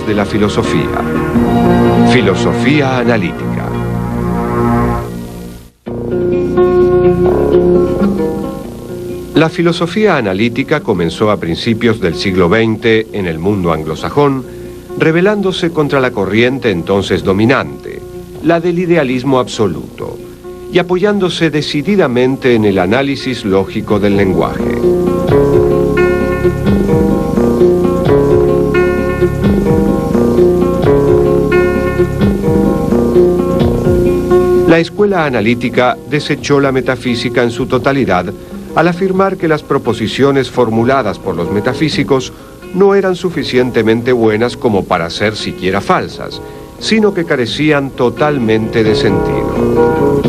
de la filosofía. Filosofía analítica. La filosofía analítica comenzó a principios del siglo XX en el mundo anglosajón, rebelándose contra la corriente entonces dominante, la del idealismo absoluto, y apoyándose decididamente en el análisis lógico del lenguaje. La escuela analítica desechó la metafísica en su totalidad al afirmar que las proposiciones formuladas por los metafísicos no eran suficientemente buenas como para ser siquiera falsas, sino que carecían totalmente de sentido.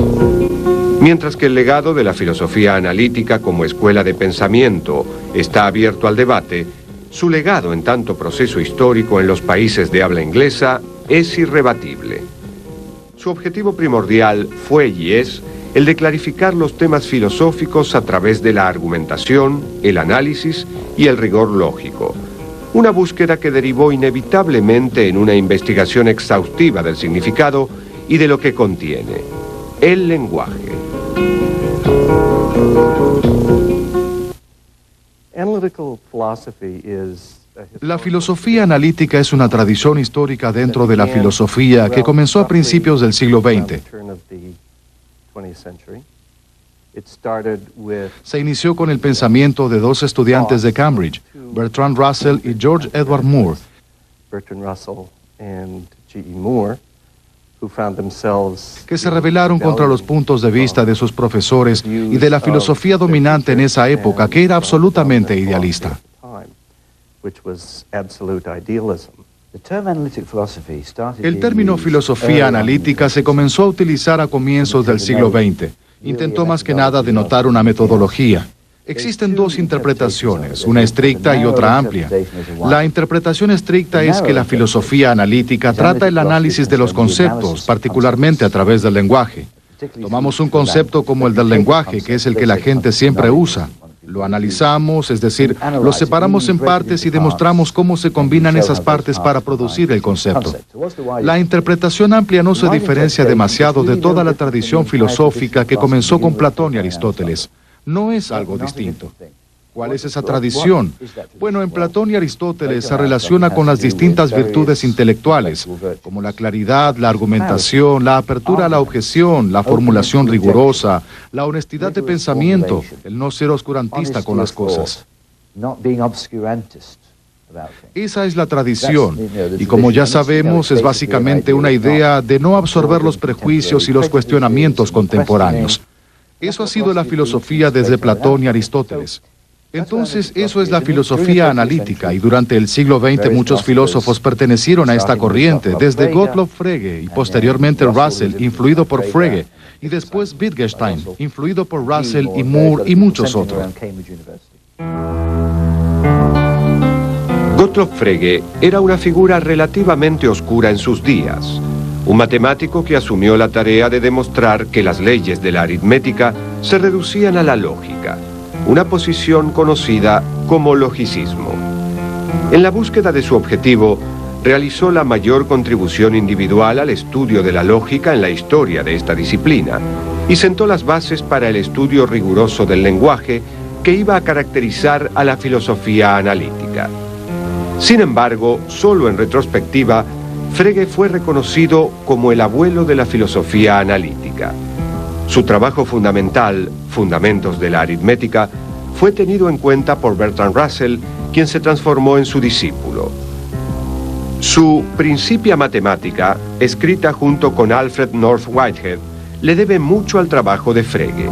Mientras que el legado de la filosofía analítica como escuela de pensamiento está abierto al debate, su legado en tanto proceso histórico en los países de habla inglesa es irrebatible. Su objetivo primordial fue y es el de clarificar los temas filosóficos a través de la argumentación, el análisis y el rigor lógico. Una búsqueda que derivó inevitablemente en una investigación exhaustiva del significado y de lo que contiene, el lenguaje. La filosofía analítica es una tradición histórica dentro de la filosofía que comenzó a principios del siglo XX. Se inició con el pensamiento de dos estudiantes de Cambridge, Bertrand Russell y George Edward Moore, que se rebelaron contra los puntos de vista de sus profesores y de la filosofía dominante en esa época, que era absolutamente idealista. El término filosofía analítica se comenzó a utilizar a comienzos del siglo XX. Intentó más que nada denotar una metodología. Existen dos interpretaciones, una estricta y otra amplia. La interpretación estricta es que la filosofía analítica trata el análisis de los conceptos, particularmente a través del lenguaje. Tomamos un concepto como el del lenguaje, que es el que la gente siempre usa. Lo analizamos, es decir, lo separamos en partes y demostramos cómo se combinan esas partes para producir el concepto. La interpretación amplia no se diferencia demasiado de toda la tradición filosófica que comenzó con Platón y Aristóteles. No es algo distinto. ¿Cuál es esa tradición? Bueno, en Platón y Aristóteles se relaciona con las distintas virtudes intelectuales, como la claridad, la argumentación, la apertura a la objeción, la formulación rigurosa, la honestidad de pensamiento, el no ser oscurantista con las cosas. Esa es la tradición, y como ya sabemos, es básicamente una idea de no absorber los prejuicios y los cuestionamientos contemporáneos. Eso ha sido la filosofía desde Platón y Aristóteles. Entonces, eso es la filosofía analítica, y durante el siglo XX muchos filósofos pertenecieron a esta corriente, desde Gottlob Frege y posteriormente Russell, influido por Frege, y después Wittgenstein, influido por Russell y Moore y muchos otros. Gottlob Frege era una figura relativamente oscura en sus días, un matemático que asumió la tarea de demostrar que las leyes de la aritmética se reducían a la lógica, una posición conocida como logicismo. En la búsqueda de su objetivo, realizó la mayor contribución individual al estudio de la lógica en la historia de esta disciplina y sentó las bases para el estudio riguroso del lenguaje que iba a caracterizar a la filosofía analítica. Sin embargo, solo en retrospectiva, Frege fue reconocido como el abuelo de la filosofía analítica. Su trabajo fundamental, Fundamentos de la Aritmética, fue tenido en cuenta por Bertrand Russell, quien se transformó en su discípulo. Su Principia Mathematica, escrita junto con Alfred North Whitehead, le debe mucho al trabajo de Frege.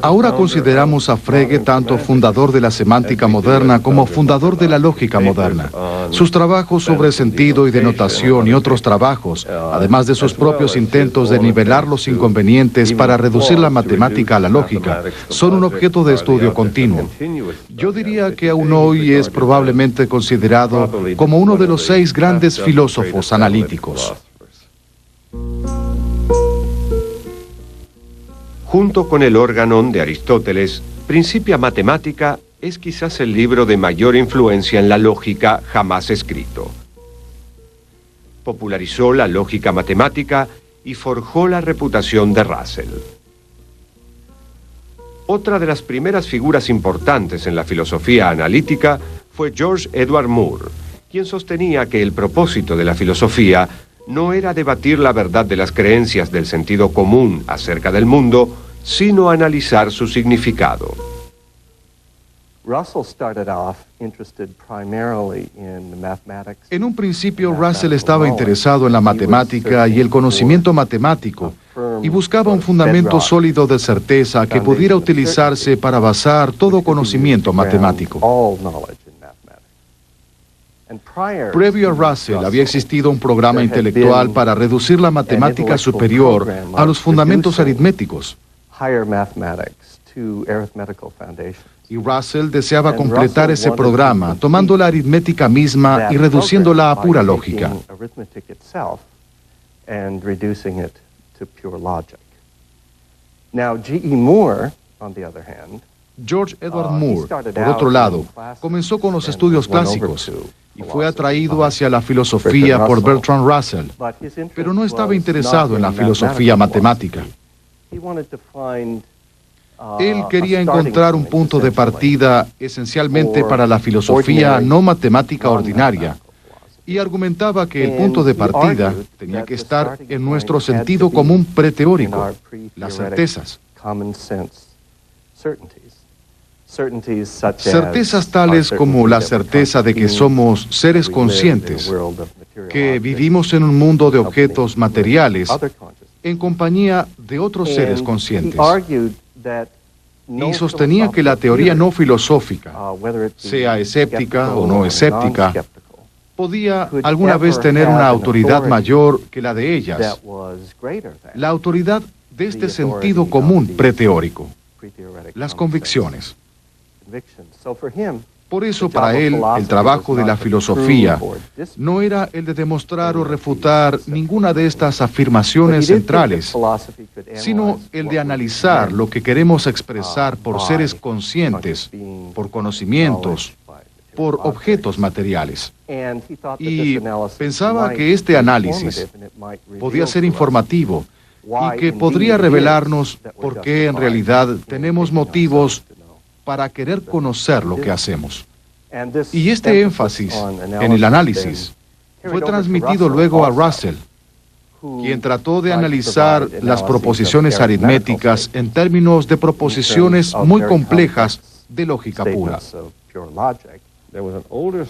Ahora consideramos a Frege tanto fundador de la semántica moderna como fundador de la lógica moderna. Sus trabajos sobre sentido y denotación y otros trabajos, además de sus propios intentos de nivelar los inconvenientes para reducir la matemática a la lógica, son un objeto de estudio continuo. Yo diría que aún hoy es probablemente considerado como uno de los 6 grandes filósofos analíticos. Junto con el Organon de Aristóteles, Principia Mathematica es quizás el libro de mayor influencia en la lógica jamás escrito. Popularizó la lógica matemática y forjó la reputación de Russell. Otra de las primeras figuras importantes en la filosofía analítica fue George Edward Moore, quien sostenía que el propósito de la filosofía no era debatir la verdad de las creencias del sentido común acerca del mundo, sino analizar su significado. En un principio, Russell estaba interesado en la matemática y el conocimiento matemático, y buscaba un fundamento sólido de certeza que pudiera utilizarse para basar todo conocimiento matemático. Previo a Russell había existido un programa intelectual para reducir la matemática superior a los fundamentos aritméticos. Y Russell deseaba completar ese programa, tomando la aritmética misma y reduciéndola a pura lógica. George Edward Moore, por otro lado, comenzó con los estudios clásicos y fue atraído hacia la filosofía por Bertrand Russell, pero no estaba interesado en la filosofía matemática. Él quería encontrar un punto de partida esencialmente para la filosofía no matemática ordinaria, y argumentaba que el punto de partida tenía que estar en nuestro sentido común preteórico, las certezas. Certezas tales como la certeza de que somos seres conscientes, que vivimos en un mundo de objetos materiales en compañía de otros seres conscientes. Y sostenía que la teoría no filosófica, sea escéptica o no escéptica, podía alguna vez tener una autoridad mayor que la de ellas, la autoridad de este sentido común preteórico, las convicciones. Por eso, para él, el trabajo de la filosofía no era el de demostrar o refutar ninguna de estas afirmaciones centrales, sino el de analizar lo que queremos expresar por seres conscientes, por conocimientos, por objetos materiales. Y pensaba que este análisis podía ser informativo y que podría revelarnos por qué en realidad tenemos motivos para querer conocer lo que hacemos. Y este énfasis en el análisis fue transmitido luego a Russell, quien trató de analizar las proposiciones aritméticas en términos de proposiciones muy complejas de lógica pura.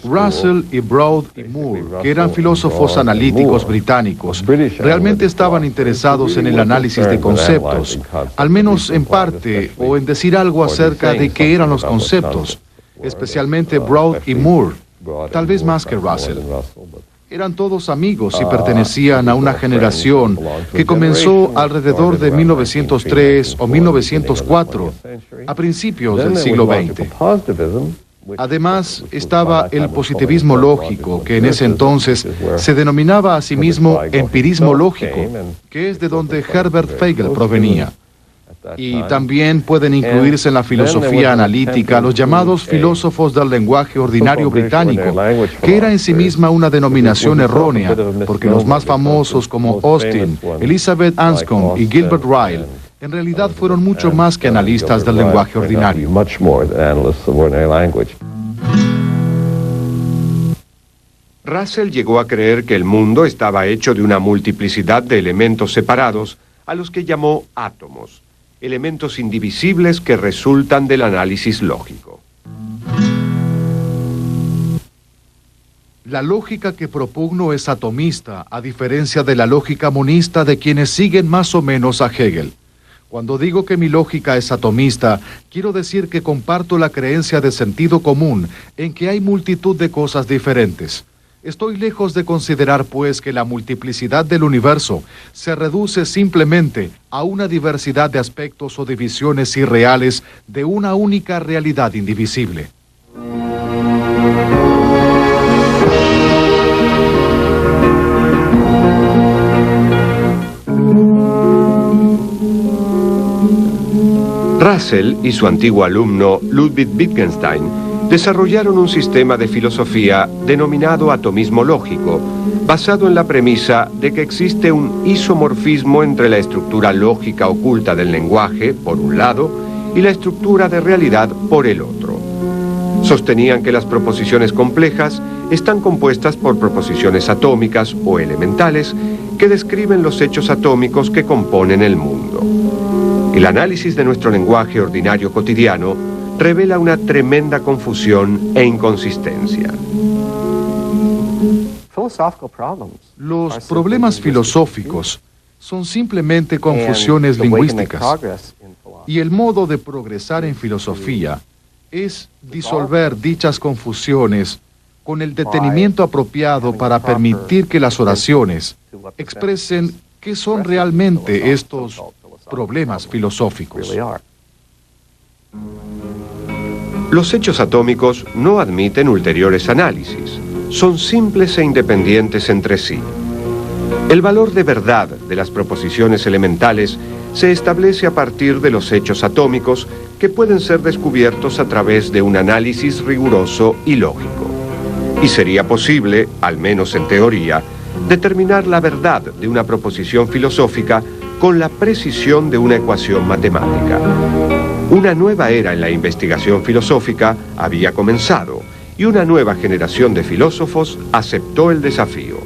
Russell y Broad y Moore, que eran filósofos analíticos británicos, realmente estaban interesados en el análisis de conceptos, al menos en parte, o en decir algo acerca de qué eran los conceptos, especialmente Broad y Moore, tal vez más que Russell. Eran todos amigos y pertenecían a una generación que comenzó alrededor de 1903 o 1904, a principios del siglo XX. Además, estaba el positivismo lógico, que en ese entonces se denominaba a sí mismo empirismo lógico, que es de donde Herbert Feigl provenía. Y también pueden incluirse en la filosofía analítica los llamados filósofos del lenguaje ordinario británico, que era en sí misma una denominación errónea, porque los más famosos como Austin, Elizabeth Anscombe y Gilbert Ryle en realidad fueron mucho más que analistas del lenguaje ordinario. Russell llegó a creer que el mundo estaba hecho de una multiplicidad de elementos separados, a los que llamó átomos, elementos indivisibles que resultan del análisis lógico. La lógica que propugno es atomista, a diferencia de la lógica monista de quienes siguen más o menos a Hegel. Cuando digo que mi lógica es atomista, quiero decir que comparto la creencia de sentido común en que hay multitud de cosas diferentes. Estoy lejos de considerar, pues, que la multiplicidad del universo se reduce simplemente a una diversidad de aspectos o divisiones irreales de una única realidad indivisible. Russell y su antiguo alumno Ludwig Wittgenstein desarrollaron un sistema de filosofía denominado atomismo lógico, basado en la premisa de que existe un isomorfismo entre la estructura lógica oculta del lenguaje, por un lado, y la estructura de realidad por el otro. Sostenían que las proposiciones complejas están compuestas por proposiciones atómicas o elementales que describen los hechos atómicos que componen el mundo. El análisis de nuestro lenguaje ordinario cotidiano revela una tremenda confusión e inconsistencia. Los problemas filosóficos son simplemente confusiones lingüísticas, y el modo de progresar en filosofía es disolver dichas confusiones con el detenimiento apropiado para permitir que las oraciones expresen qué son realmente estos problemas filosóficos. Los hechos atómicos no admiten ulteriores análisis, son simples e independientes entre sí. El valor de verdad de las proposiciones elementales se establece a partir de los hechos atómicos que pueden ser descubiertos a través de un análisis riguroso y lógico. Y sería posible, al menos en teoría, determinar la verdad de una proposición filosófica con la precisión de una ecuación matemática. Una nueva era en la investigación filosófica había comenzado y una nueva generación de filósofos aceptó el desafío.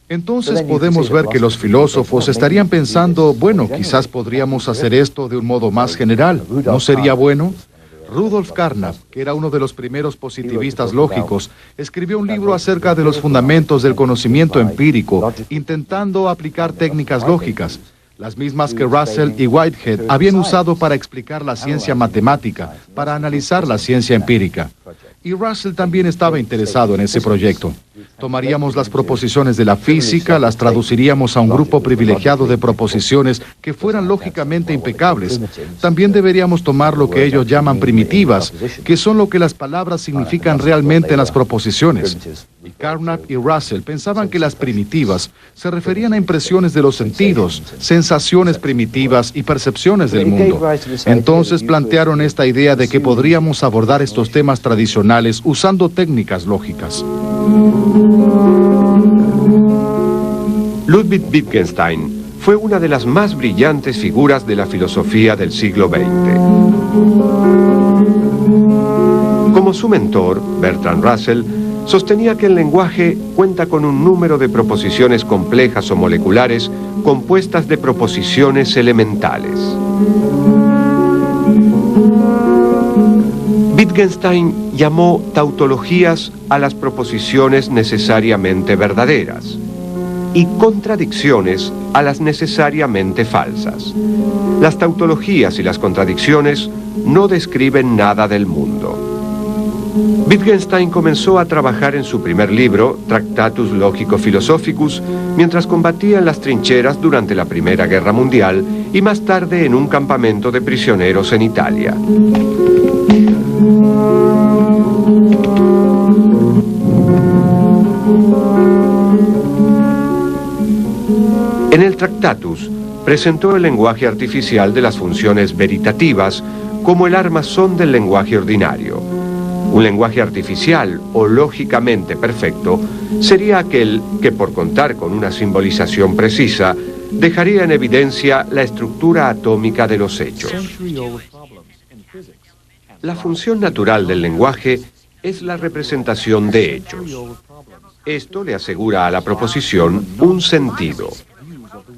Entonces podemos ver que los filósofos estarían pensando, bueno, quizás podríamos hacer esto de un modo más general, ¿no sería bueno? Rudolf Carnap, que era uno de los primeros positivistas lógicos, escribió un libro acerca de los fundamentos del conocimiento empírico, intentando aplicar técnicas lógicas, las mismas que Russell y Whitehead habían usado para explicar la ciencia matemática, para analizar la ciencia empírica. Y Russell también estaba interesado en ese proyecto. Tomaríamos las proposiciones de la física, las traduciríamos a un grupo privilegiado de proposiciones que fueran lógicamente impecables. También deberíamos tomar lo que ellos llaman primitivas, que son lo que las palabras significan realmente en las proposiciones. Y Carnap y Russell pensaban que las primitivas se referían a impresiones de los sentidos, sensaciones primitivas y percepciones del mundo. Entonces plantearon esta idea de que podríamos abordar estos temas tradicionales usando técnicas lógicas. Ludwig Wittgenstein fue una de las más brillantes figuras de la filosofía del siglo XX. Como su mentor, Bertrand Russell, sostenía que el lenguaje cuenta con un número de proposiciones complejas o moleculares compuestas de proposiciones elementales. Wittgenstein llamó tautologías a las proposiciones necesariamente verdaderas y contradicciones a las necesariamente falsas. Las tautologías y las contradicciones no describen nada del mundo. Wittgenstein comenzó a trabajar en su primer libro, Tractatus Logico-Philosophicus, mientras combatía en las trincheras durante la Primera Guerra Mundial y más tarde en un campamento de prisioneros en Italia. En el Tractatus presentó el lenguaje artificial de las funciones veritativas como el armazón del lenguaje ordinario. Un lenguaje artificial o lógicamente perfecto sería aquel que, por contar con una simbolización precisa, dejaría en evidencia la estructura atómica de los hechos. La función natural del lenguaje es la representación de hechos. Esto le asegura a la proposición un sentido.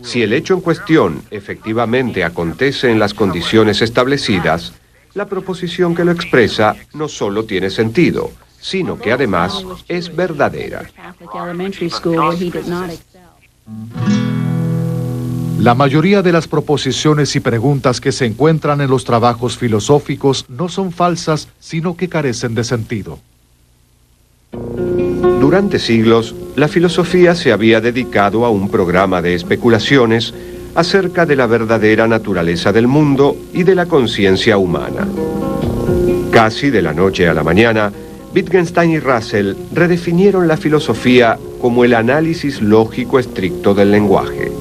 Si el hecho en cuestión efectivamente acontece en las condiciones establecidas, la proposición que lo expresa no solo tiene sentido, sino que además es verdadera. La mayoría de las proposiciones y preguntas que se encuentran en los trabajos filosóficos no son falsas, sino que carecen de sentido. Durante siglos, la filosofía se había dedicado a un programa de especulaciones acerca de la verdadera naturaleza del mundo y de la conciencia humana. Casi de la noche a la mañana, Wittgenstein y Russell redefinieron la filosofía como el análisis lógico estricto del lenguaje.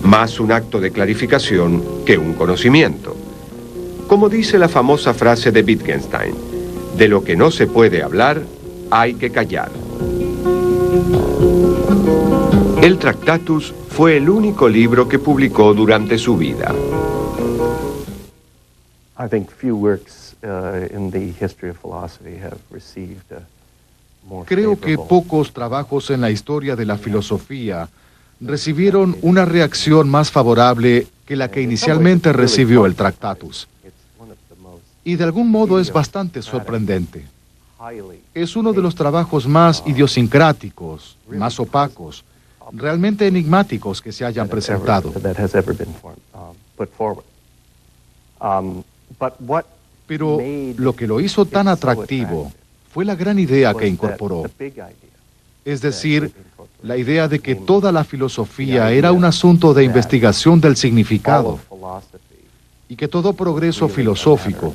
más un acto de clarificación que un conocimiento. Como dice la famosa frase de Wittgenstein, de lo que no se puede hablar, hay que callar. El Tractatus fue el único libro que publicó durante su vida. I think few works in the history of philosophy have received a more Creo que favorable pocos trabajos en la historia de la filosofía recibieron una reacción más favorable que la que inicialmente recibió el Tractatus. It's one of the most Y de algún modo es bastante sorprendente. highly Es uno de los trabajos más idiosincráticos, más opacos, realmente enigmáticos que se hayan presentado. that has ever been put forward. But what Pero made lo que lo hizo tan it so atractivo attractive fue la gran idea was que that incorporó. the big idea Es decir, la idea de que toda la filosofía era un asunto de investigación del all significado of philosophy y que todo progreso filosófico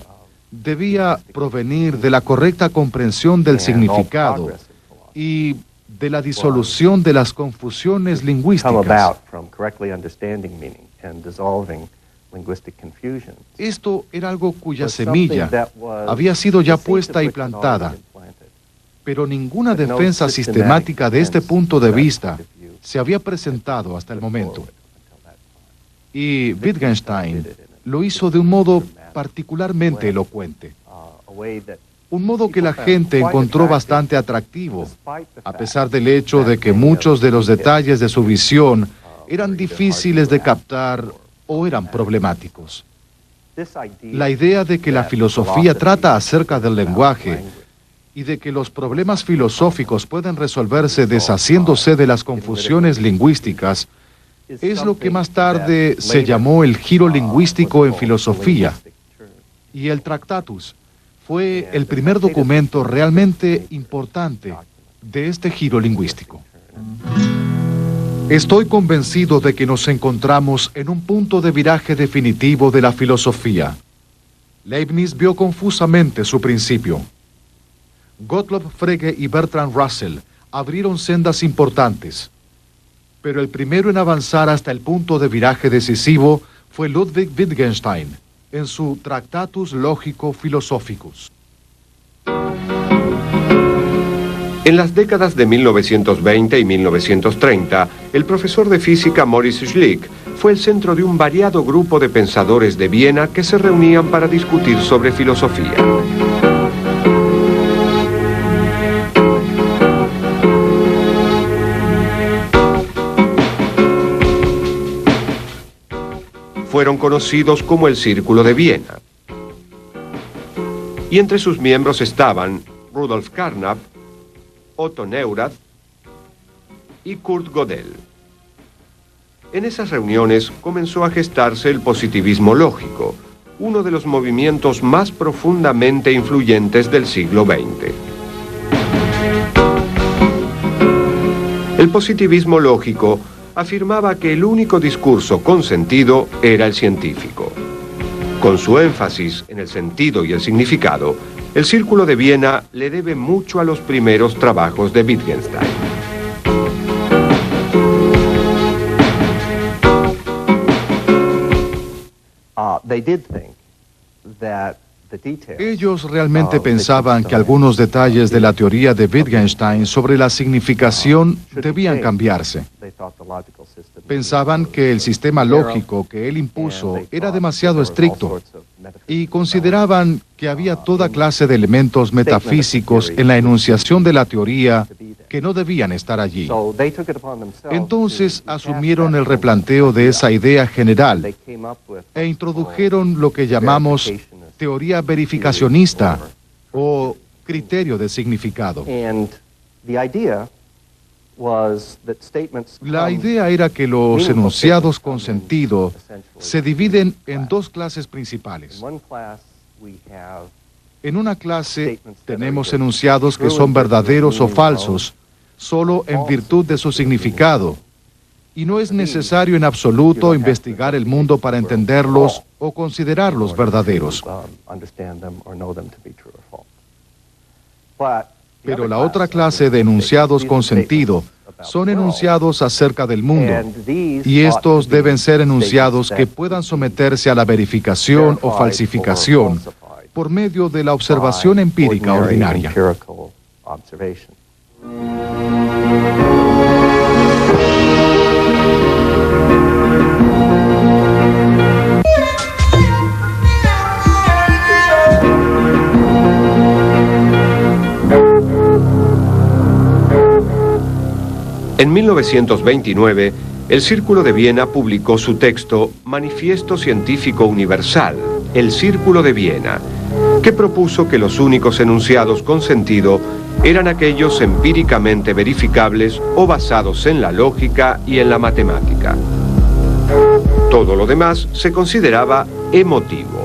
debía provenir de la correcta comprensión del and all significado progress in philosophy y de la disolución de las confusiones come lingüísticas. about from correctly understanding meaning and dissolving linguistic confusion. Esto era algo cuya Was semilla something that was había sido ya the seed puesta of y which had already plantada, been planted. pero ninguna But no defensa systematic sistemática de este defense punto de from that vista point of view se había presentado hasta el momento. forward until that time. Y Wittgenstein lo hizo de un modo particularmente elocuente, A way that un modo que la gente encontró bastante atractivo, despite the a fact pesar del hecho de que muchos de los detalles de su visión eran difíciles de captar o eran problemáticos. this idea La idea de que la that filosofía philosophy trata acerca del is about lenguaje language y de que los problemas filosóficos pueden resolverse deshaciéndose de las confusiones lingüísticas es lo que más tarde se llamó el giro lingüístico en filosofía. Y el Tractatus fue el primer documento realmente importante de este giro lingüístico. Estoy convencido de que nos encontramos en un punto de viraje definitivo de la filosofía. Leibniz vio confusamente su principio. Gottlob Frege y Bertrand Russell abrieron sendas importantes, pero el primero en avanzar hasta el punto de viraje decisivo fue Ludwig Wittgenstein, en su Tractatus Logico Philosophicus. En las décadas de 1920 y 1930, el profesor de física Maurice Schlick fue el centro de un variado grupo de pensadores de Viena que se reunían para discutir sobre filosofía. Fueron conocidos como el Círculo de Viena. Y entre sus miembros estaban Rudolf Carnap, Otto Neurath y Kurt Gödel. En esas reuniones comenzó a gestarse el positivismo lógico, uno de los movimientos más profundamente influyentes del siglo XX. El positivismo lógico afirmaba que el único discurso con sentido era el científico. Con su énfasis en el sentido y el significado, el Círculo de Viena le debe mucho a los primeros trabajos de Wittgenstein. They did think that the details Ellos realmente pensaban que algunos detalles de la teoría de Wittgenstein sobre la significación debían cambiarse. they thought the logical system Pensaban que el sistema lógico que él impuso era demasiado estricto y consideraban que había toda clase de elementos metafísicos en la enunciación de la teoría que no debían estar allí. So they took it upon themselves Entonces to cast asumieron that el replanteo de esa idea general They came up with e introdujeron lo que llamamos teoría verificacionista o criterio de significado. and the idea was that statements La come idea era que los enunciados con sentido se dividen en dos clases principales. in one class we have En una clase tenemos enunciados que son verdaderos o falsos, solo en virtud de su significado, y no es necesario en absoluto investigar el mundo para entenderlos o considerarlos verdaderos. understand them or know them to be true or false. But the Pero other la otra class clase de enunciados con sentido son enunciados acerca del mundo, y estos deben ser enunciados que puedan someterse a la verificación o falsificación por medio de la observación empírica ordinaria. En 1929, el Círculo de Viena publicó su texto Manifiesto Científico Universal, el Círculo de Viena, que propuso que los únicos enunciados con sentido eran aquellos empíricamente verificables o basados en la lógica y en la matemática. Todo lo demás se consideraba emotivo.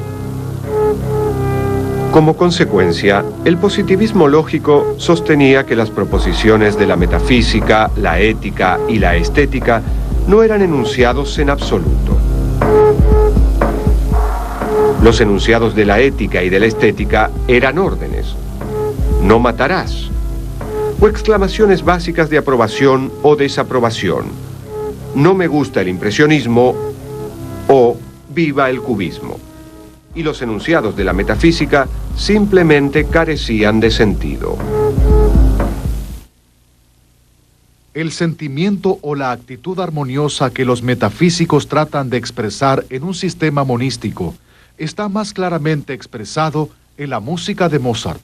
Como consecuencia, el positivismo lógico sostenía que las proposiciones de la metafísica, la ética y la estética no eran enunciados en absoluto. Los enunciados de la ética y de la estética eran órdenes. No matarás. O exclamaciones básicas de aprobación o desaprobación. No me gusta el impresionismo o viva el cubismo. Y los enunciados de la metafísica simplemente carecían de sentido. El sentimiento o la actitud armoniosa que los metafísicos tratan de expresar en un sistema monístico está más claramente expresado en la música de Mozart.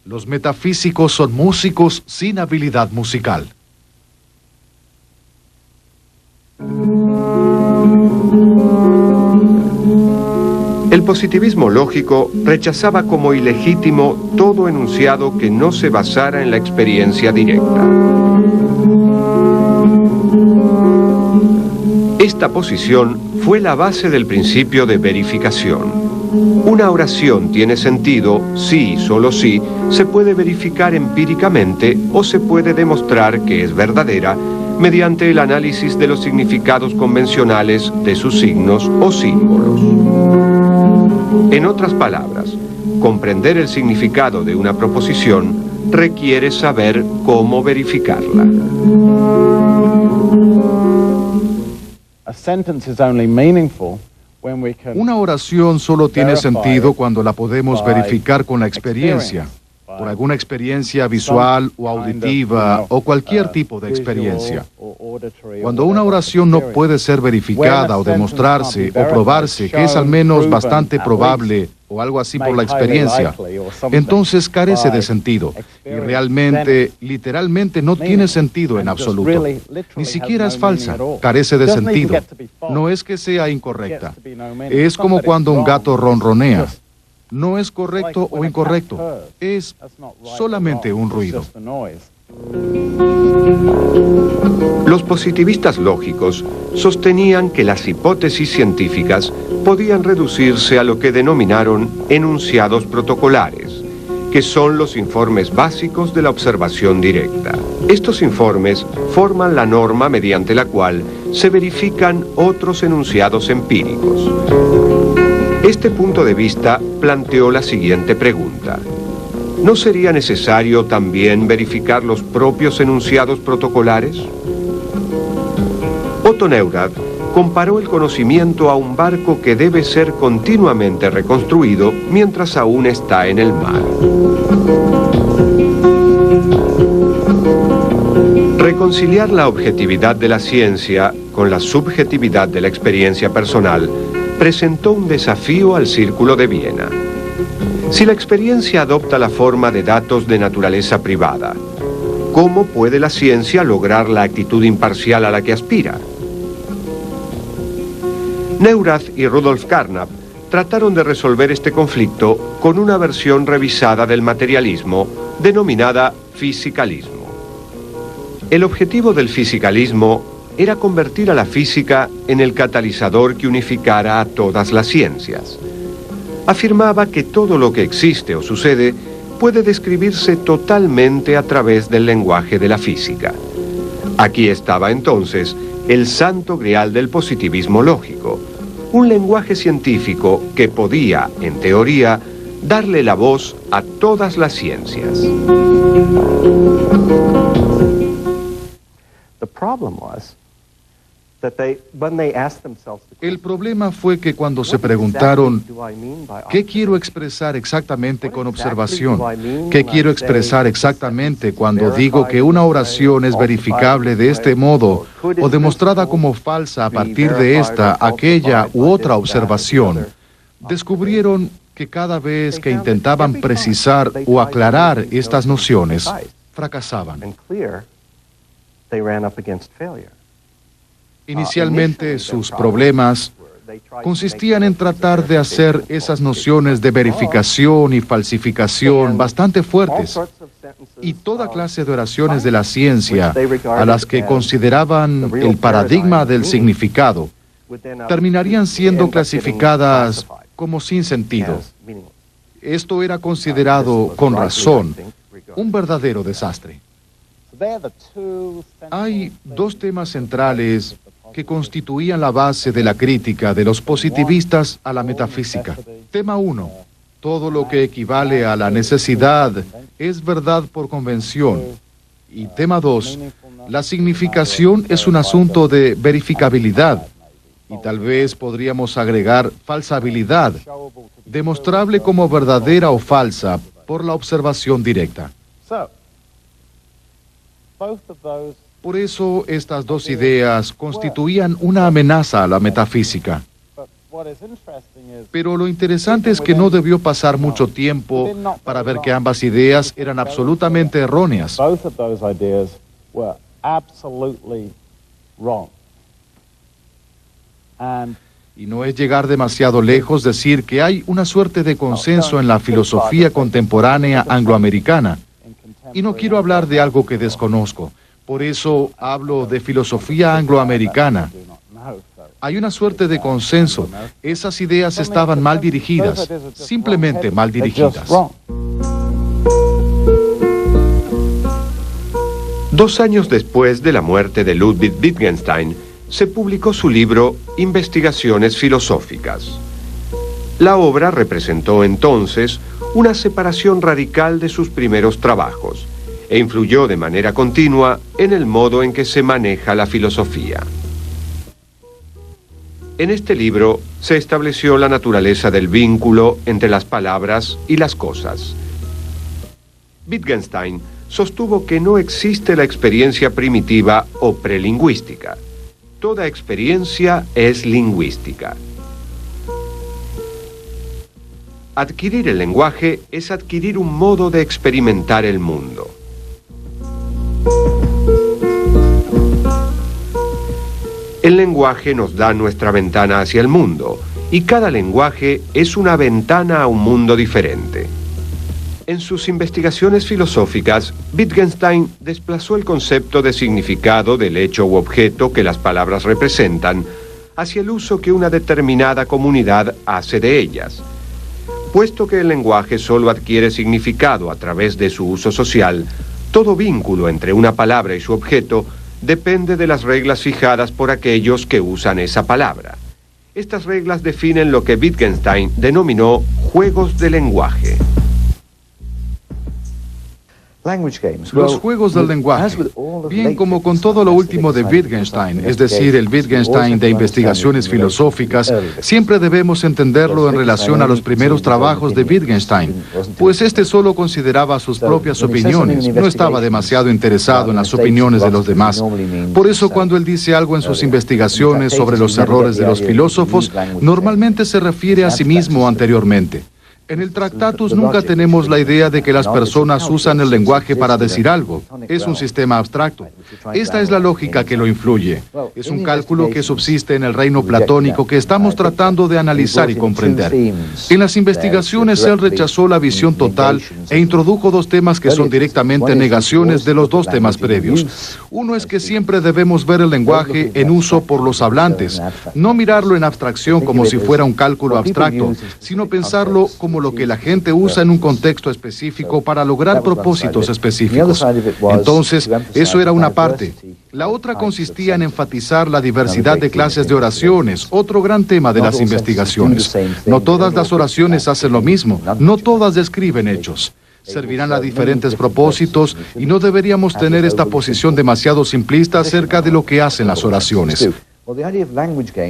Los metafísicos son músicos sin habilidad musical. El positivismo lógico rechazaba como ilegítimo todo enunciado que no se basara en la experiencia directa. Esta posición fue la base del principio de verificación. Una oración tiene sentido si y solo si se puede verificar empíricamente o se puede demostrar que es verdadera mediante el análisis de los significados convencionales de sus signos o símbolos. En otras palabras, comprender el significado de una proposición requiere saber cómo verificarla. Una oración solo tiene sentido cuando la podemos verificar con la experiencia, por alguna experiencia visual o auditiva o cualquier tipo de experiencia. Cuando una oración no puede ser verificada o demostrarse o probarse que es al menos bastante probable o algo así por la experiencia, entonces carece de sentido y realmente, literalmente no tiene sentido en absoluto. Ni siquiera es falsa, carece de sentido. No es que sea incorrecta. Es como cuando un gato ronronea. No es correcto o incorrecto, es solamente un ruido. Los positivistas lógicos sostenían que las hipótesis científicas podían reducirse a lo que denominaron enunciados protocolares, que son los informes básicos de la observación directa. Estos informes forman la norma mediante la cual se verifican otros enunciados empíricos. Este punto de vista planteó la siguiente pregunta. ¿No sería necesario también verificar los propios enunciados protocolares? Otto Neurath comparó el conocimiento a un barco que debe ser continuamente reconstruido mientras aún está en el mar. Reconciliar la objetividad de la ciencia con la subjetividad de la experiencia personal presentó un desafío al Círculo de Viena. Si la experiencia adopta la forma de datos de naturaleza privada, ¿cómo puede la ciencia lograr la actitud imparcial a la que aspira? Neurath y Rudolf Carnap trataron de resolver este conflicto con una versión revisada del materialismo denominada fisicalismo. El objetivo del fisicalismo era convertir a la física en el catalizador que unificara a todas las ciencias. Afirmaba que todo lo que existe o sucede puede describirse totalmente a través del lenguaje de la física. Aquí estaba entonces el santo grial del positivismo lógico, un lenguaje científico que podía, en teoría, darle la voz a todas las ciencias. El problema fue que cuando se preguntaron, ¿qué quiero expresar exactamente con observación? ¿Qué quiero expresar exactamente cuando digo que una oración es verificable de este modo o demostrada como falsa a partir de esta, aquella u otra observación? Descubrieron que cada vez que intentaban precisar o aclarar estas nociones, fracasaban. Inicialmente, sus problemas consistían en tratar de hacer esas nociones de verificación y falsificación bastante fuertes, y toda clase de oraciones de la ciencia a las que consideraban el paradigma del significado terminarían siendo clasificadas como sin sentido. Esto era considerado, con razón, un verdadero desastre. Hay dos temas centrales que constituían la base de la crítica de los positivistas a la metafísica. Tema 1. Todo lo que equivale a la necesidad es verdad por convención. Y tema 2. La significación es un asunto de verificabilidad. Y tal vez podríamos agregar falsabilidad, demostrable como verdadera o falsa por la observación directa. Por eso, estas dos ideas constituían una amenaza a la metafísica. Pero lo interesante es que no debió pasar mucho tiempo para ver que ambas ideas eran absolutamente erróneas. Y no es llegar demasiado lejos decir que hay una suerte de consenso en la filosofía contemporánea angloamericana. Y no quiero hablar de algo que desconozco. Por eso hablo de filosofía angloamericana. Hay una suerte de consenso. Esas ideas estaban mal dirigidas, simplemente mal dirigidas. 2 años después de la muerte de Ludwig Wittgenstein, se publicó su libro Investigaciones filosóficas. La obra representó entonces una separación radical de sus primeros trabajos e influyó de manera continua en el modo en que se maneja la filosofía. En este libro se estableció la naturaleza del vínculo entre las palabras y las cosas. Wittgenstein sostuvo que no existe la experiencia primitiva o prelingüística. Toda experiencia es lingüística. Adquirir el lenguaje es adquirir un modo de experimentar el mundo. El lenguaje nos da nuestra ventana hacia el mundo, y cada lenguaje es una ventana a un mundo diferente. En sus investigaciones filosóficas, Wittgenstein desplazó el concepto de significado del hecho u objeto que las palabras representan hacia el uso que una determinada comunidad hace de ellas. Puesto que el lenguaje solo adquiere significado a través de su uso social, todo vínculo entre una palabra y su objeto depende de las reglas fijadas por aquellos que usan esa palabra. Estas reglas definen lo que Wittgenstein denominó juegos de lenguaje. Los juegos del lenguaje, bien como con todo lo último de Wittgenstein, es decir, el Wittgenstein de investigaciones filosóficas, siempre debemos entenderlo en relación a los primeros trabajos de Wittgenstein, pues este solo consideraba sus propias opiniones, no estaba demasiado interesado en las opiniones de los demás. Por eso, cuando él dice algo en sus investigaciones sobre los errores de los filósofos, normalmente se refiere a sí mismo anteriormente. En el Tractatus nunca tenemos la idea de que las personas usan el lenguaje para decir algo. Es un sistema abstracto. Esta es la lógica que lo influye. Es un cálculo que subsiste en el reino platónico que estamos tratando de analizar y comprender. En las investigaciones él rechazó la visión total e introdujo dos temas que son directamente negaciones de los dos temas previos. Uno es que siempre debemos ver el lenguaje en uso por los hablantes, no mirarlo en abstracción como si fuera un cálculo abstracto, sino pensarlo como lo que la gente usa en un contexto específico para lograr propósitos específicos. Entonces, eso era una parte. La otra consistía en enfatizar la diversidad de clases de oraciones, otro gran tema de las investigaciones. No todas las oraciones hacen lo mismo, no todas describen hechos. servirán a diferentes propósitos y no deberíamos tener esta posición demasiado simplista acerca de lo que hacen las oraciones.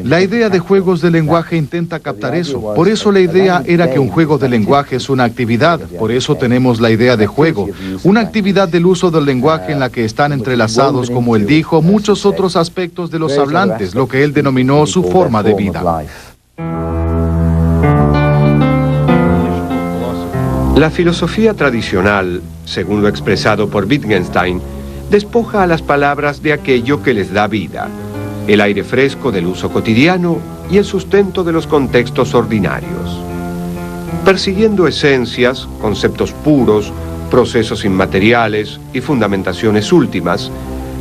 La idea de juegos de lenguaje intenta captar eso. Por eso la idea era que un juego de lenguaje es una actividad. Por eso tenemos la idea de juego. Una actividad del uso del lenguaje en la que están entrelazados, como él dijo, muchos otros aspectos de los hablantes, lo que él denominó su forma de vida. La filosofía tradicional, según lo expresado por Wittgenstein, despoja a las palabras de aquello que les da vida, el aire fresco del uso cotidiano y el sustento de los contextos ordinarios. Persiguiendo esencias, conceptos puros, procesos inmateriales y fundamentaciones últimas,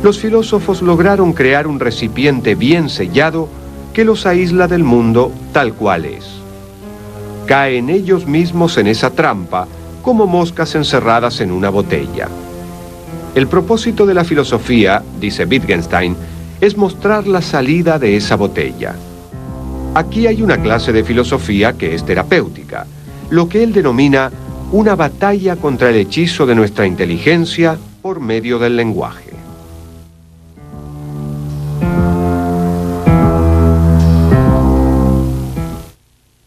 los filósofos lograron crear un recipiente bien sellado que los aísla del mundo tal cual es. Caen ellos mismos en esa trampa como moscas encerradas en una botella. El propósito de la filosofía, dice Wittgenstein, es mostrar la salida de esa botella. Aquí hay una clase de filosofía que es terapéutica, lo que él denomina una batalla contra el hechizo de nuestra inteligencia por medio del lenguaje.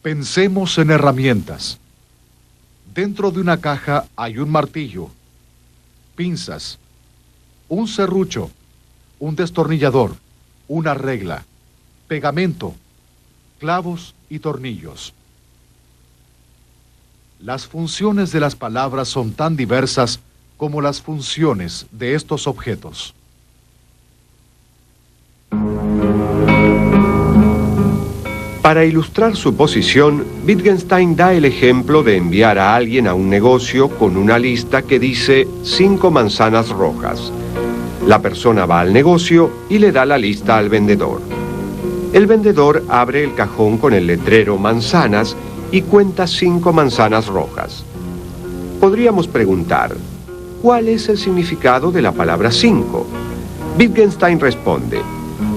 Pensemos en herramientas. Dentro de una caja hay un martillo, pinzas, un serrucho, un destornillador, una regla, pegamento, clavos y tornillos. Las funciones de las palabras son tan diversas como las funciones de estos objetos. Para ilustrar su posición, Wittgenstein da el ejemplo de enviar a alguien a un negocio con una lista que dice 5 manzanas rojas. La persona va al negocio y le da la lista al vendedor. El vendedor abre el cajón con el letrero manzanas y cuenta 5 manzanas rojas. Podríamos preguntar, ¿cuál es el significado de la palabra 5? Wittgenstein responde,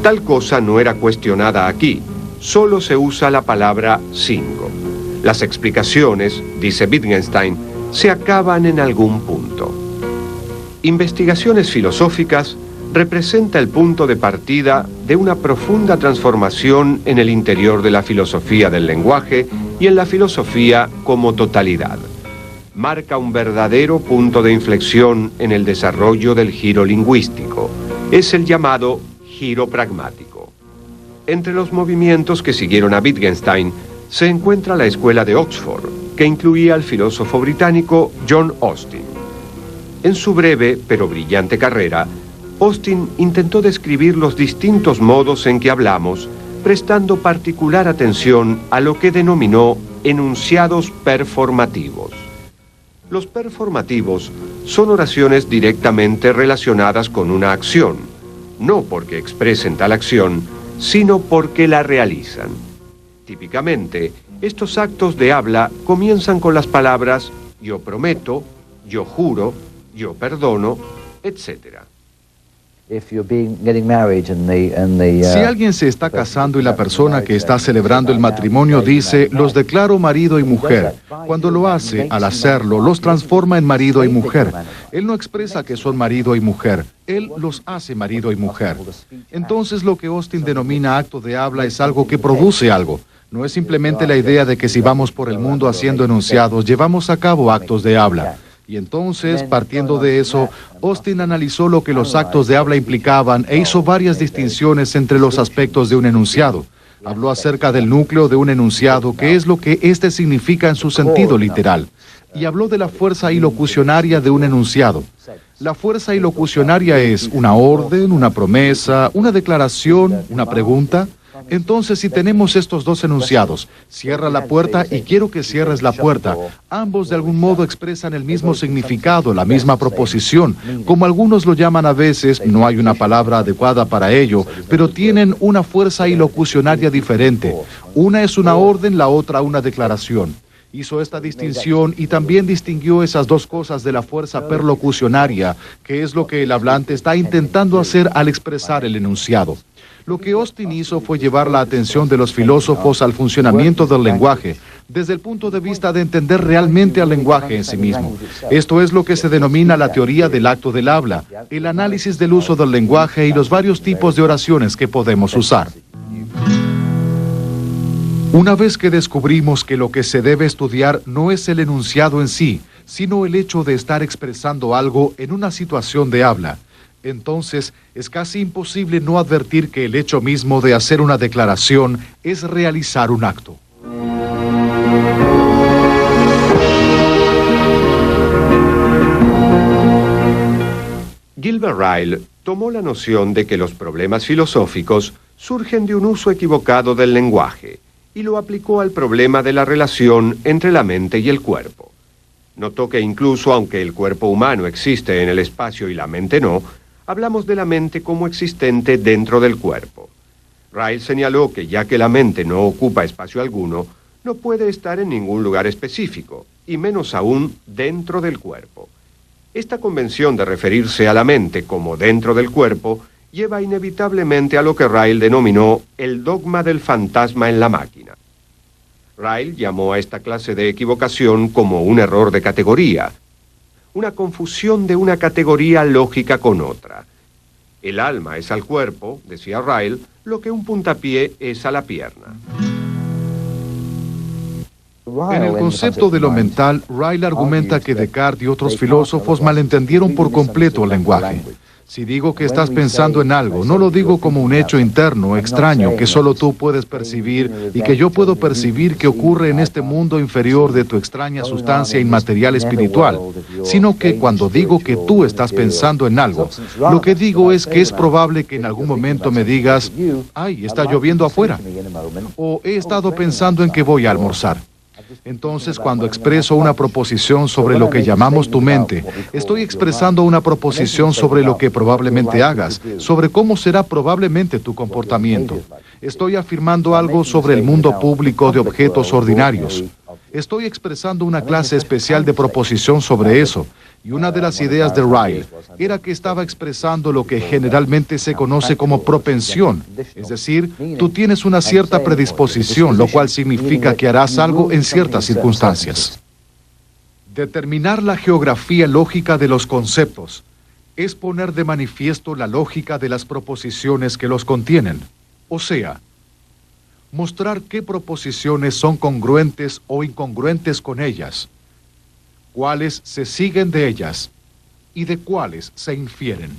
tal cosa no era cuestionada aquí, solo se usa la palabra 5. Las explicaciones, dice Wittgenstein, se acaban en algún punto. Investigaciones filosóficas representa el punto de partida de una profunda transformación en el interior de la filosofía del lenguaje y en la filosofía como totalidad. Marca un verdadero punto de inflexión en el desarrollo del giro lingüístico. Es el llamado giro pragmático. Entre los movimientos que siguieron a Wittgenstein se encuentra la Escuela de Oxford, que incluía al filósofo británico John Austin. En su breve pero brillante carrera, Austin intentó describir los distintos modos en que hablamos, prestando particular atención a lo que denominó enunciados performativos. Los performativos son oraciones directamente relacionadas con una acción, no porque expresen tal acción, sino porque la realizan. Típicamente, estos actos de habla comienzan con las palabras yo prometo, yo juro, yo perdono, etc. Si alguien se está casando y la persona que está celebrando el matrimonio dice, los declaro marido y mujer, cuando lo hace, al hacerlo, los transforma en marido y mujer. Él no expresa que son marido y mujer, él los hace marido y mujer. Entonces lo que Austin denomina acto de habla es algo que produce algo. No es simplemente la idea de que si vamos por el mundo haciendo enunciados, llevamos a cabo actos de habla. Y entonces, partiendo de eso, Austin analizó lo que los actos de habla implicaban e hizo varias distinciones entre los aspectos de un enunciado. Habló acerca del núcleo de un enunciado, que es lo que éste significa en su sentido literal. Y habló de la fuerza ilocucionaria de un enunciado. La fuerza ilocucionaria es una orden, una promesa, una declaración, una pregunta. Entonces, si tenemos estos dos enunciados, cierra la puerta y quiero que cierres la puerta, ambos de algún modo expresan el mismo significado, la misma proposición. Como algunos lo llaman a veces, no hay una palabra adecuada para ello, pero tienen una fuerza ilocucionaria diferente. Una es una orden, la otra una declaración. Hizo esta distinción y también distinguió esas dos cosas de la fuerza perlocucionaria, que es lo que el hablante está intentando hacer al expresar el enunciado. Lo que Austin hizo fue llevar la atención de los filósofos al funcionamiento del lenguaje, desde el punto de vista de entender realmente al lenguaje en sí mismo. Esto es lo que se denomina la teoría del acto del habla, el análisis del uso del lenguaje y los varios tipos de oraciones que podemos usar. Una vez que descubrimos que lo que se debe estudiar no es el enunciado en sí, sino el hecho de estar expresando algo en una situación de habla, entonces es casi imposible no advertir que el hecho mismo de hacer una declaración es realizar un acto. Gilbert Ryle tomó la noción de que los problemas filosóficos surgen de un uso equivocado del lenguaje y lo aplicó al problema de la relación entre la mente y el cuerpo. Notó que incluso aunque el cuerpo humano existe en el espacio y la mente no, hablamos de la mente como existente dentro del cuerpo. Ryle señaló que ya que la mente no ocupa espacio alguno, no puede estar en ningún lugar específico, y menos aún dentro del cuerpo. Esta convención de referirse a la mente como dentro del cuerpo lleva inevitablemente a lo que Ryle denominó el dogma del fantasma en la máquina. Ryle llamó a esta clase de equivocación como un error de categoría, una confusión de una categoría lógica con otra. El alma es al cuerpo, decía Ryle, lo que un puntapié es a la pierna. En el concepto de lo mental, Ryle argumenta que Descartes y otros filósofos malentendieron por completo el lenguaje. Si digo que estás pensando en algo, no lo digo como un hecho interno, extraño, que solo tú puedes percibir y que yo puedo percibir que ocurre en este mundo inferior de tu extraña sustancia inmaterial espiritual, sino que cuando digo que tú estás pensando en algo, lo que digo es que es probable que en algún momento me digas, ¡ay, está lloviendo afuera! O he estado pensando en que voy a almorzar. Entonces, cuando expreso una proposición sobre lo que llamamos tu mente, estoy expresando una proposición sobre lo que probablemente hagas, sobre cómo será probablemente tu comportamiento. Estoy afirmando algo sobre el mundo público de objetos ordinarios. Estoy expresando una clase especial de proposición sobre eso, y una de las ideas de Ryle era que estaba expresando lo que generalmente se conoce como propensión, es decir, tú tienes una cierta predisposición, lo cual significa que harás algo en ciertas circunstancias. Determinar la geografía lógica de los conceptos es poner de manifiesto la lógica de las proposiciones que los contienen, o sea, mostrar qué proposiciones son congruentes o incongruentes con ellas, cuáles se siguen de ellas y de cuáles se infieren.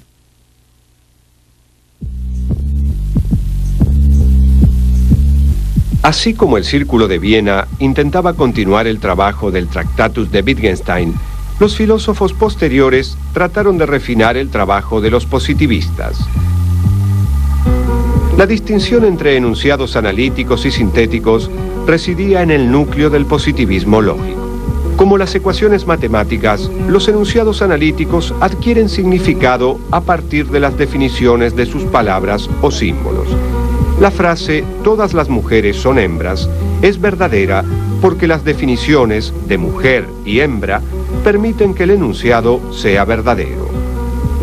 Así como el Círculo de Viena intentaba continuar el trabajo del Tractatus de Wittgenstein, los filósofos posteriores trataron de refinar el trabajo de los positivistas. La distinción entre enunciados analíticos y sintéticos residía en el núcleo del positivismo lógico. Como las ecuaciones matemáticas, los enunciados analíticos adquieren significado a partir de las definiciones de sus palabras o símbolos. La frase "todas las mujeres son hembras" es verdadera porque las definiciones de mujer y hembra permiten que el enunciado sea verdadero.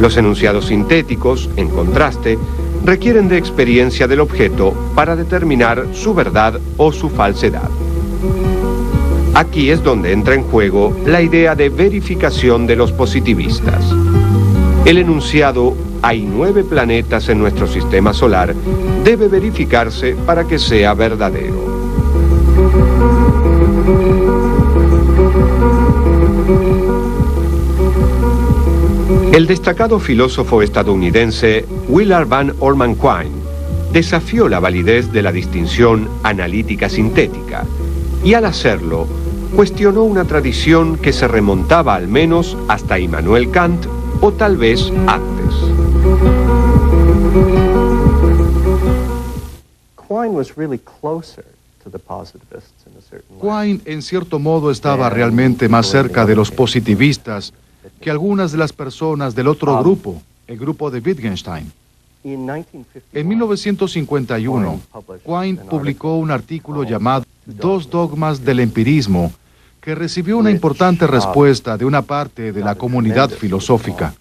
Los enunciados sintéticos, en contraste, requieren de experiencia del objeto para determinar su verdad o su falsedad. Aquí es donde entra en juego la idea de verificación de los positivistas. El enunciado "hay 9 planetas en nuestro sistema solar" debe verificarse para que sea verdadero. El destacado filósofo estadounidense Willard Van Orman Quine desafió la validez de la distinción analítica-sintética y al hacerlo cuestionó una tradición que se remontaba al menos hasta Immanuel Kant o tal vez antes. Quine en cierto modo estaba realmente más cerca de los positivistas que algunas de las personas del otro grupo, el grupo de Wittgenstein. En 1951, Quine publicó un artículo llamado "Dos dogmas del empirismo", que recibió una importante respuesta de una parte de la comunidad filosófica.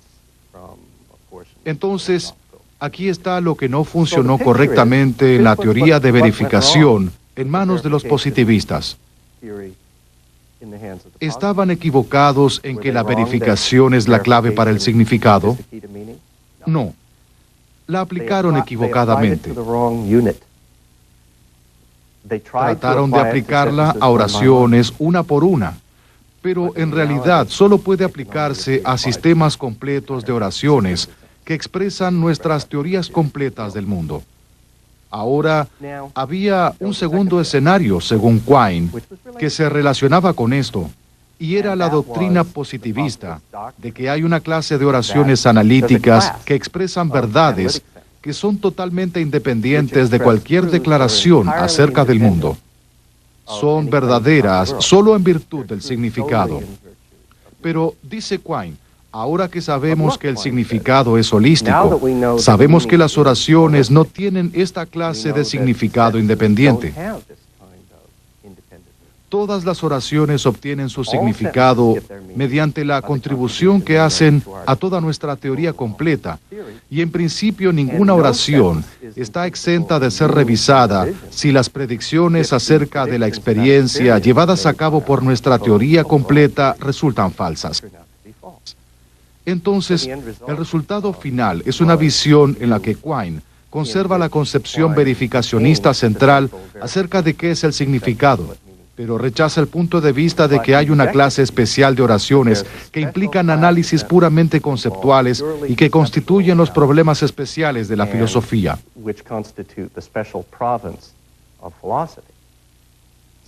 Entonces, aquí está lo que no funcionó correctamente en la teoría de verificación en manos de los positivistas. ¿Estaban equivocados en que la verificación es la clave para el significado? No. La aplicaron equivocadamente. Trataron de aplicarla a oraciones una por una, pero en realidad solo puede aplicarse a sistemas completos de oraciones que expresan nuestras teorías completas del mundo. Ahora, había un segundo escenario, según Quine, que se relacionaba con esto, y era la doctrina positivista de que hay una clase de oraciones analíticas que expresan verdades que son totalmente independientes de cualquier declaración acerca del mundo. Son verdaderas solo en virtud del significado. Pero, dice Quine, ahora que sabemos que el significado es holístico, sabemos que las oraciones no tienen esta clase de significado independiente. Todas las oraciones obtienen su significado mediante la contribución que hacen a toda nuestra teoría completa, y en principio ninguna oración está exenta de ser revisada si las predicciones acerca de la experiencia llevadas a cabo por nuestra teoría completa resultan falsas. Entonces, el resultado final es una visión en la que Quine conserva la concepción verificacionista central acerca de qué es el significado, pero rechaza el punto de vista de que hay una clase especial de oraciones que implican análisis puramente conceptuales y que constituyen los problemas especiales de la filosofía.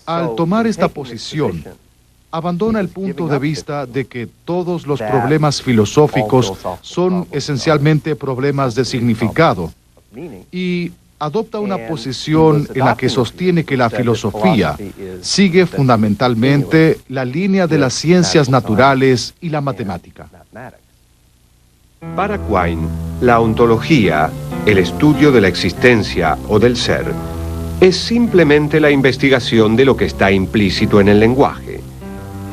Al tomar esta posición, abandona el punto de vista de que todos los problemas filosóficos son esencialmente problemas de significado y adopta una posición en la que sostiene que la filosofía sigue fundamentalmente la línea de las ciencias naturales y la matemática. Para Quine, la ontología, el estudio de la existencia o del ser, es simplemente la investigación de lo que está implícito en el lenguaje.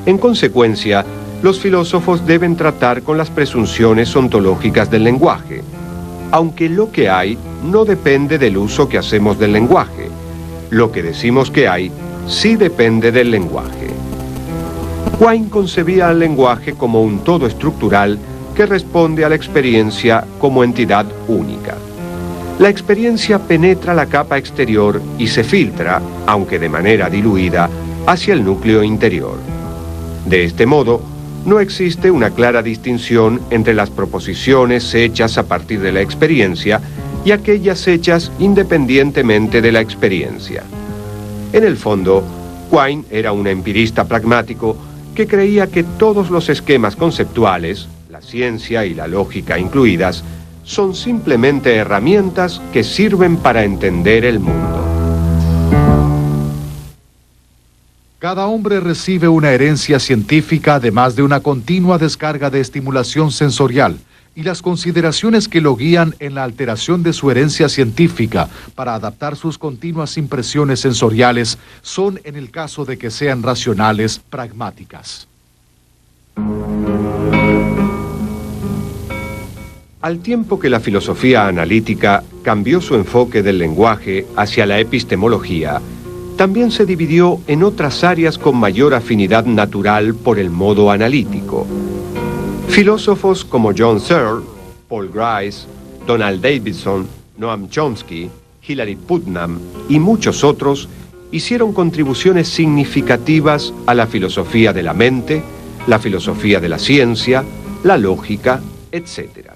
En consecuencia, los filósofos deben tratar con las presunciones ontológicas del lenguaje, aunque lo que hay no depende del uso que hacemos del lenguaje. Lo que decimos que hay sí depende del lenguaje. Quine concebía al lenguaje como un todo estructural que responde a la experiencia como entidad única. La experiencia penetra la capa exterior y se filtra, aunque de manera diluida, hacia el núcleo interior. De este modo, no existe una clara distinción entre las proposiciones hechas a partir de la experiencia y aquellas hechas independientemente de la experiencia. En el fondo, Quine era un empirista pragmático que creía que todos los esquemas conceptuales, la ciencia y la lógica incluidas, son simplemente herramientas que sirven para entender el mundo. Cada hombre recibe una herencia científica además de una continua descarga de estimulación sensorial, y las consideraciones que lo guían en la alteración de su herencia científica para adaptar sus continuas impresiones sensoriales son, en el caso de que sean racionales, pragmáticas. Al tiempo que la filosofía analítica cambió su enfoque del lenguaje hacia la epistemología, también se dividió en otras áreas con mayor afinidad natural por el modo analítico. Filósofos como John Searle, Paul Grice, Donald Davidson, Noam Chomsky, Hilary Putnam y muchos otros hicieron contribuciones significativas a la filosofía de la mente, la filosofía de la ciencia, la lógica, etc.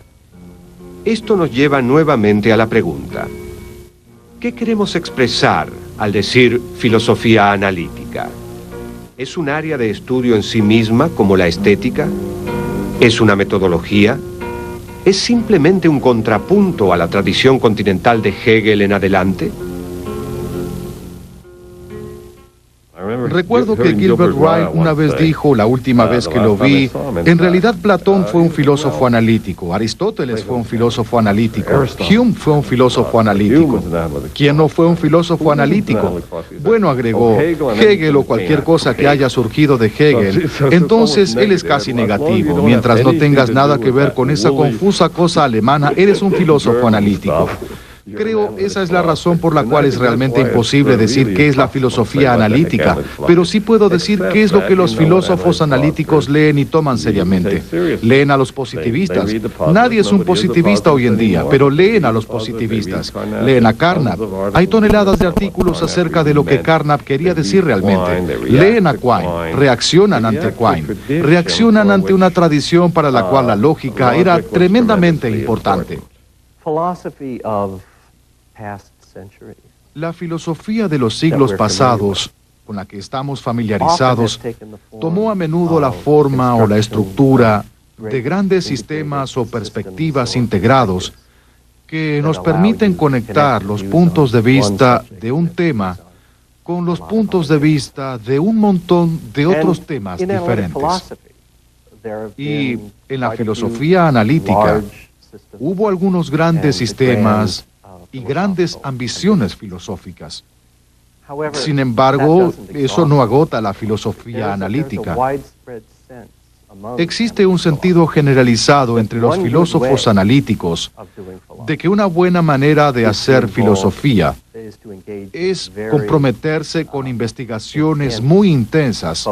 Esto nos lleva nuevamente a la pregunta: ¿qué queremos expresar al decir filosofía analítica? ¿Es un área de estudio en sí misma como la estética? ¿Es una metodología? ¿Es simplemente un contrapunto a la tradición continental de Hegel en adelante? Recuerdo que Gilbert Ryle una vez dijo, la última vez que lo vi, en realidad Platón fue un filósofo analítico, Aristóteles fue un filósofo analítico, Hume fue un filósofo analítico. ¿Quién no fue un filósofo analítico? Bueno, agregó, Hegel o cualquier cosa que haya surgido de Hegel, entonces él es casi negativo. Mientras no tengas nada que ver con esa confusa cosa alemana, eres un filósofo analítico. Creo esa es la razón por la cual es realmente imposible decir qué es la filosofía analítica, pero sí puedo decir qué es lo que los filósofos analíticos leen y toman seriamente. Leen a los positivistas. Nadie es un positivista hoy en día, pero leen a los positivistas. Leen a Carnap. Hay toneladas de artículos acerca de lo que Carnap quería decir realmente. Leen a Quine. Reaccionan ante Quine. Reaccionan ante una tradición para la cual la lógica era tremendamente importante. La filosofía de los siglos pasados, con la que estamos familiarizados, tomó a menudo la forma o la estructura de grandes sistemas o perspectivas integrados que nos permiten conectar los puntos de vista de un tema con los puntos de vista de un montón de otros temas diferentes. Y en la filosofía analítica hubo algunos grandes sistemas y grandes ambiciones filosóficas. Sin embargo, eso no agota la filosofía analítica. Existe un sentido generalizado entre los filósofos analíticos de que una buena manera de hacer filosofía es comprometerse con investigaciones muy intensas,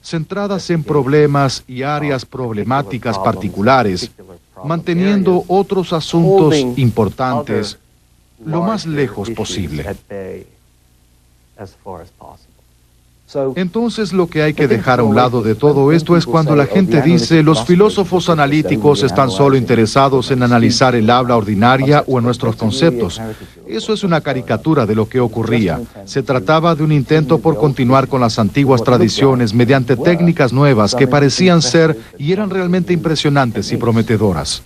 centradas en problemas y áreas problemáticas particulares, manteniendo otros asuntos importantes lo más lejos posible. Entonces lo que hay que dejar a un lado de todo esto es cuando la gente dice los filósofos analíticos están solo interesados en analizar el habla ordinaria o en nuestros conceptos. Eso es una caricatura de lo que ocurría. Se trataba de un intento por continuar con las antiguas tradiciones mediante técnicas nuevas que parecían ser y eran realmente impresionantes y prometedoras.